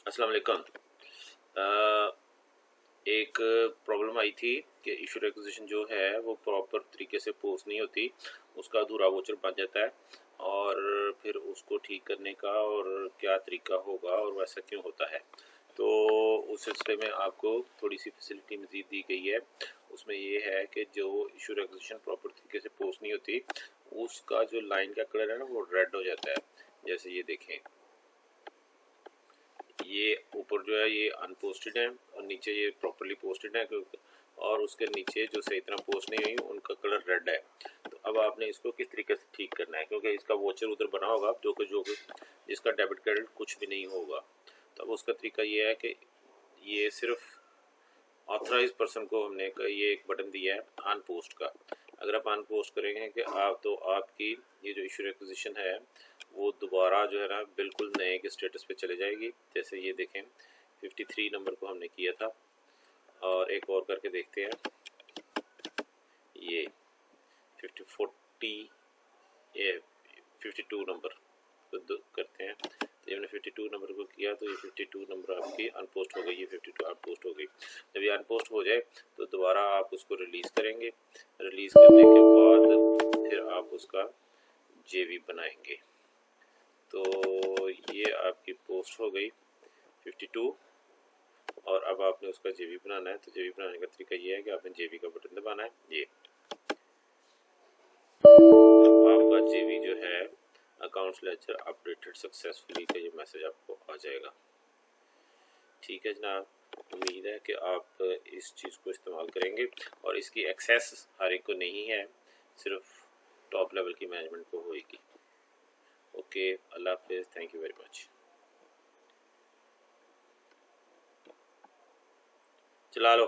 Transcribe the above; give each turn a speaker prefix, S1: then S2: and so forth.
S1: अस्सलाम वालेकुम। एक प्रॉब्लम आई थी कि इशू रिक्वेजिशन जो है वो प्रॉपर तरीके से पोस्ट नहीं होती, उसका अधूरा वोचर बन जाता है और फिर उसको ठीक करने का और क्या तरीका होगा और वैसा क्यों होता है। तो उस सिलसिले में आपको थोड़ी सी फैसिलिटी मज़ीद दी गई है। उसमें ये है कि जो इशू रिक्वेजिशन प्रॉपर तरीके से पोस्ट नहीं होती उसका जो लाइन का कलर है ना वो रेड हो जाता है। जैसे ये देखें, ये ऊपर जो है ये अनपोस्टेड है और नीचे ये प्रॉपरली पोस्टेड है, और उसके नीचे जो सही तरह पोस्ट नहीं हुई उनका कलर रेड है। तो अब आपने इसको किस तरीके से ठीक करना है, क्योंकि इसका वोचर उधर बना होगा जो कि जिसका डेबिट क्रेडिट कुछ भी नहीं होगा। तो अब उसका तरीका ये है कि ये सिर्फ ऑथराइज पर्सन को हमने ये एक बटन दिया है अनपोस्ट का। अगर आप अनपोस्ट करेंगे कि आप तो आपकी ये जो इशू रिक्वेजिशन है वो दोबारा जो है ना बिल्कुल नए के स्टेटस पे चले जाएगी। जैसे ये देखें 53 नंबर को हमने किया था और एक और करके देखते हैं, ये 52 नंबर को करते हैं। तो हमने 52 नंबर को किया तो ये 52 नंबर आपकी अनपोस्ट हो गई, ये 52 अनपोस्ट हो गई। जब ये अनपोस्ट हो जाए तो दोबारा आप उसको रिलीज़ करेंगे। रिलीज़ करने के बाद फिर आप उसका जेवी बनाएंगे। तो ये आपकी पोस्ट हो गई 52 और अब आपने उसका जेवी बनाना है। तो जेवी बनाने का तरीका ये है कि आपने जेवी का बटन दबाना है। ये आपका जेवी जो है अकाउंट्स लेजर अपडेटेड सक्सेसफुली का ये मैसेज आपको आ जाएगा। ठीक है जनाब, उम्मीद है कि आप इस चीज़ को इस्तेमाल करेंगे और इसकी एक्सेस हर एक को नहीं है, सिर्फ टॉप लेवल की मैनेजमेंट को होगी। ओके, अल्लाह हाफिज़, थैंक यू वेरी मच। चला लो।